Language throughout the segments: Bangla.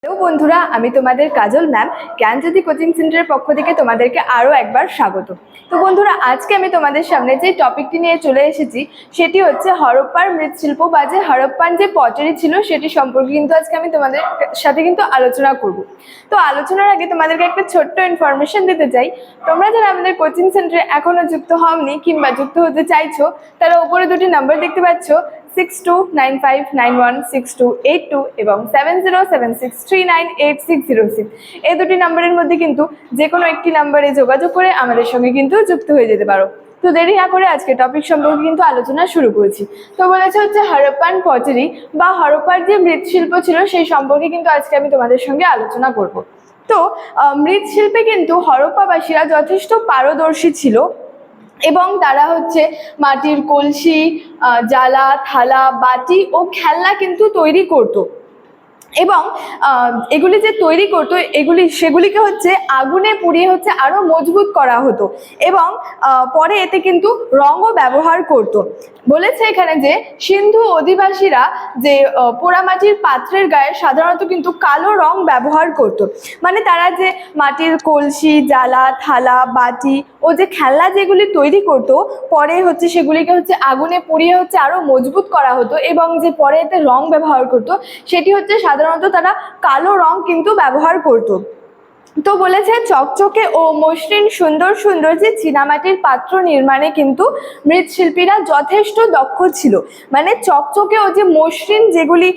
হ্যালো বন্ধুরা, আমি তোমাদের কাজল ম্যাম জ্ঞানজ্যোতি কোচিং সেন্টারের পক্ষ থেকে তোমাদেরকে আরও একবার স্বাগত। তো বন্ধুরা, আজকে আমি তোমাদের সামনে যে টপিকটি নিয়ে চলে এসেছি সেটি হচ্ছে হরপ্পার মৃৎশিল্প বা যে হরপ্পান যে পটারি ছিল সেটি সম্পর্কে কিন্তু আজকে আমি তোমাদের সাথে কিন্তু আলোচনা করব। তো আলোচনার আগে তোমাদেরকে একটা ছোট্ট ইনফরমেশন দিতে চাই। তোমরা যারা আমাদের কোচিং সেন্টারে এখনো যুক্ত হওনি কিংবা যুক্ত হতে চাইছো, তারা উপরে দুটি নাম্বার দেখতে পাচ্ছ 6295916282 এবং 7076398606। এই দুটি নাম্বারের মধ্যে কিন্তু যে কোনো একটি নাম্বারে যোগাযোগ করে আমাদের সঙ্গে কিন্তু যুক্ত হয়ে যেতে পারো। তো দেরি না করে আজকে টপিক সম্পর্কে কিন্তু আলোচনা শুরু করেছি। তো বলেছে হচ্ছে হরপ্পান পটারি বা হরপ্পার যে মৃৎশিল্প ছিল সেই সম্পর্কে কিন্তু আজকে আমি তোমাদের সঙ্গে আলোচনা করব। তো মৃৎশিল্পে কিন্তু হরপ্পাবাসীরা যথেষ্ট পারদর্শী ছিল এবং তারা হচ্ছে মাটির কলসি, জালা, থালা, বাটি ও খেলনা কিন্তু তৈরি করতো এবং এগুলি যে তৈরি করতো সেগুলিকে হচ্ছে আগুনে পুড়িয়ে হচ্ছে আরো মজবুত করা হতো এবং পরে এতে কিন্তু রঙও ব্যবহার করত। বলেছে এখানে যে সিন্ধু অধিবাসীরা যে পোড়ামাটির পাত্রের গায়ে সাধারণত কিন্তু কালো রং ব্যবহার করত। মানে তারা যে মাটির কলসি, জালা, থালা, বাটি ও যে খেলনা যেগুলি তৈরি করতো পরে হচ্ছে সেগুলিকে হচ্ছে আগুনে পুড়িয়ে হচ্ছে আরো মজবুত করা হতো এবং যে পরে এতে রং ব্যবহার করতো সেটি হচ্ছে সাধারণত তারা কালো রং কিন্তু ব্যবহার করতো। তো বলেছে চকচকে ও মসৃণ সুন্দর সুন্দর যে চীনামাটির পাত্র নির্মাণে কিন্তু মৃৎশিল্পীরা যথেষ্ট দক্ষ ছিল। মানে চকচকে ও যে মসৃণ যেগুলি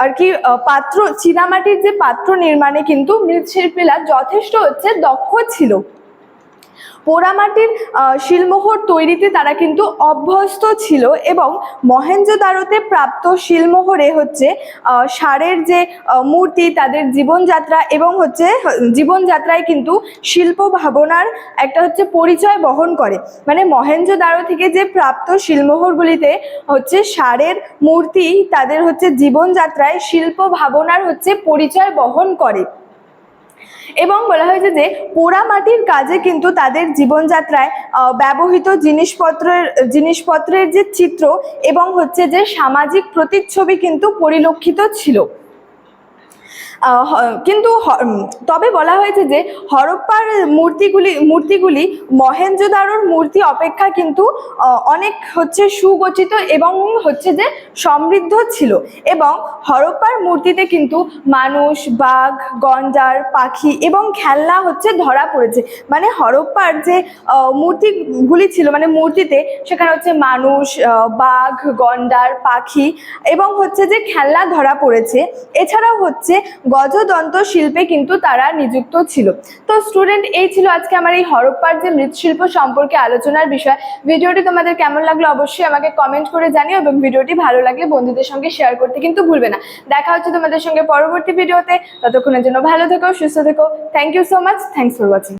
আর কি পাত্র, চীনামাটির যে পাত্র নির্মাণে কিন্তু মৃৎশিল্পীরা যথেষ্ট হচ্ছে দক্ষ ছিল। পোড়ামাটির শিলমোহর তৈরিতে তারা কিন্তু অভ্যস্ত ছিল এবং মহেঞ্জোদারোতে প্রাপ্ত শিলমোহরে হচ্ছে ষাঁড়ের যে মূর্তি, তাদের জীবনযাত্রা এবং হচ্ছে জীবনযাত্রায় কিন্তু শিল্প ভাবনার একটা হচ্ছে পরিচয় বহন করে। মানে মহেঞ্জোদারো থেকে যে প্রাপ্ত শিলমোহরগুলিতে হচ্ছে ষাঁড়ের মূর্তি তাদের হচ্ছে জীবনযাত্রায় শিল্প ভাবনার হচ্ছে পরিচয় বহন করে। এবং বলা হয়েছে যে পোড়ামাটির কাজে কিন্তু তাদের জীবনযাত্রায় ব্যবহৃত জিনিসপত্রের যে চিত্র এবং হচ্ছে যে সামাজিক প্রতিচ্ছবি কিন্তু পরিলক্ষিত ছিল। কিন্তু তবে বলা হয়েছে যে হরপ্পার মূর্তিগুলি মহেঞ্জোদারোর মূর্তি অপেক্ষা কিন্তু অনেক হচ্ছে সুগঠিত এবং হচ্ছে যে সমৃদ্ধ ছিল এবং হরপ্পার মূর্তিতে কিন্তু মানুষ, বাঘ, গন্ডার, পাখি এবং খেলনা হচ্ছে ধরা পড়েছে। মানে হরপ্পার যে মূর্তিগুলি ছিল, মানে মূর্তিতে সেখানে হচ্ছে মানুষ, বাঘ, গন্ডার, পাখি এবং হচ্ছে যে খেলনা ধরা পড়েছে। এছাড়াও হচ্ছে গজদন্ত শিল্পে কিন্তু তারা নিযুক্ত ছিল। তো স্টুডেন্ট, এই ছিল আজকে আমার এই হরপ্পার যে মৃৎশিল্প সম্পর্কে আলোচনার বিষয়। ভিডিওটি তোমাদের কেমন লাগলো অবশ্যই আমাকে কমেন্ট করে জানিও এবং ভিডিওটি ভালো লাগলে বন্ধুদের সঙ্গে শেয়ার করতে কিন্তু ভুলবে না। দেখা হচ্ছে তোমাদের সঙ্গে পরবর্তী ভিডিওতে। ততক্ষণের জন্য ভালো থেকো, সুস্থ থেকো। Thank you so much. Thanks for watching.